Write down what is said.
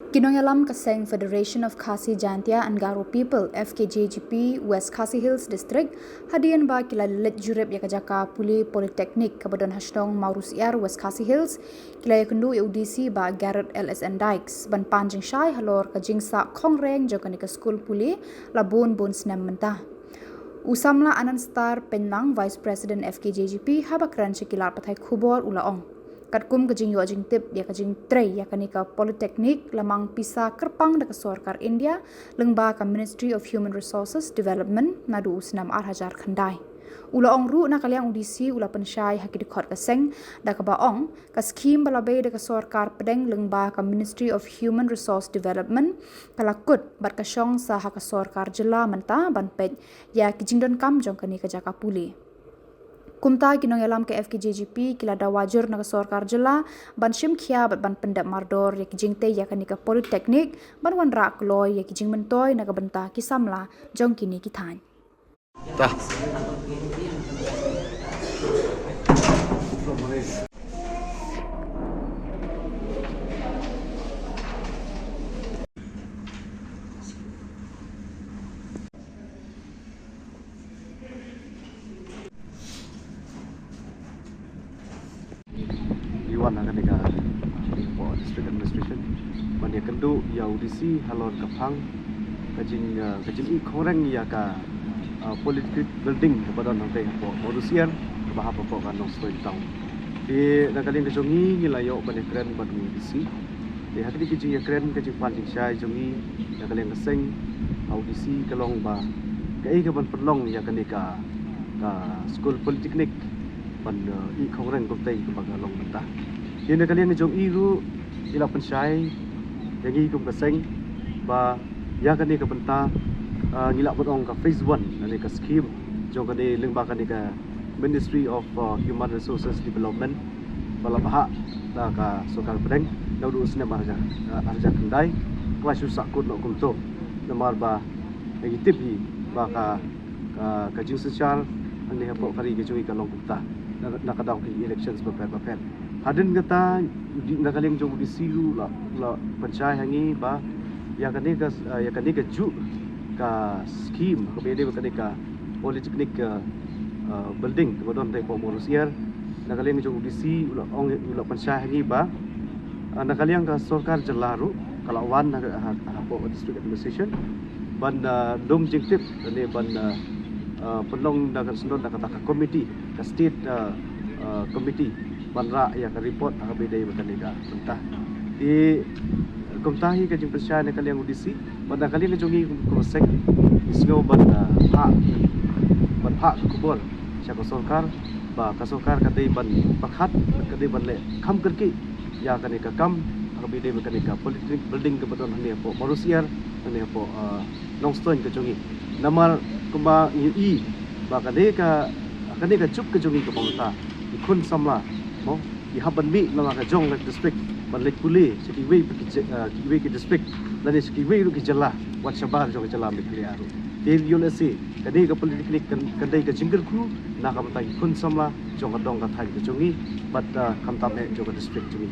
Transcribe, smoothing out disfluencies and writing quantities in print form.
Kinongalam Kaseng Federation of Khasi Jantia and Garo People FKJGP West Khasi Hills District hadian ba kila let jurep ya kajaka puli Polytechnic kabadon hashtong Maurus Yar West Khasi Hills kila yakundu UDC ba Garrett LSN Dykes ban panjing syai halor kajing sa kongreng jokani ke school puli labun bon senam mentah. Usamla Anan Star Penlang Vice President FKJGP habakran sekilar patai kubor ulaong. Katkum kajing yo ajing tip ya kajing tray ya kanika Polytechnic lamang pisa kerpang dekat Sorkar India lengba ka Ministry of Human Resources Development nadu usnam arhajar khandai. Ula ong ru na kaliang udisi ula pensyai haki dikot kaseng da ka baong ka skim balabe dekat Sorkar Pedeng lengba ka Ministry of Human Resource Development kalakut bat kasyong sa haka Sorkar Jela menta ban pej ya kijingdon kam jong kanika jaka puli. Kumta kinongalam ke FKJGP kila da wajur na Sorkar Jela ban shim khia ban pendap mardor ya kijing te ya kanika Polytechnic ban wan rak loy ya kijing mentoy na benta kisamla jong kini kithan. Iwan akan nika district administration mania kendu ya UDC halor kapang kajing i koreng ya ka politik building kepada nanti po modusian bahap po kan nong stoi tang di nakalin kejongi nilayo bani kren bani UDC di hati kajing ya kren kajing panjing syai jongi nakalin keseng UDC kalong ba kai ka ban perlong ya kanika ka school polytechnic ban i koreng koptai ke bagalong mentah Kini kalian jong iru ila pensyai yang ikum kaseng ba ya kani ka benta ngilak botong ka phase 1 nani ka scheme jong kani lengba kani ka Ministry of Human Resources Development bala bahak da ka Sorkar Pedeng naudu usne marja arja kendai kelas sakut nok kumto namar ba ngitip hi ba ka jing social ani hapo kari ke joi ka long kumta nakadaw ki elections ba Hadin kata nakaling jong disiru la panchai hangi ba ya kanika ju ka scheme ka bede kanika polytechnic building bodon tai Maurus Yar nakaling jong disi ula panchai hangi ba nakaling ka Sorkar Jelaru kalau wan hapo district administration ban dom jingtip ne ban penlong dakan sendon dakan committee ka state committee banra ya ka report habidai bakanika mentah di kumtahi ka jing persya ne kaliang udisi ban kali ne jongi kosek isngo ban hak kubur syaka Sorkar ba ka Sorkar kadai ban pakhat kadai ban le kham kerki ya kanika kam habidai bakanika polytechnic building ke beton ne po Maurus Yar ne po Longstone ke jongi namar kumba i ba kadai ka chup ke jongi ke pamta ikun samla mo ihaban mi lama ka jong lek district ban lek puli sekiwe ki district lani sekiwe ru ki jela wat sabar jong jela mi kliaru te yolesi kadi ka polytechnic kadai ka jingger ku na ka mata ikun samla jong ka dong ka thai ka jongi bat kam tam ne jong ka district jongi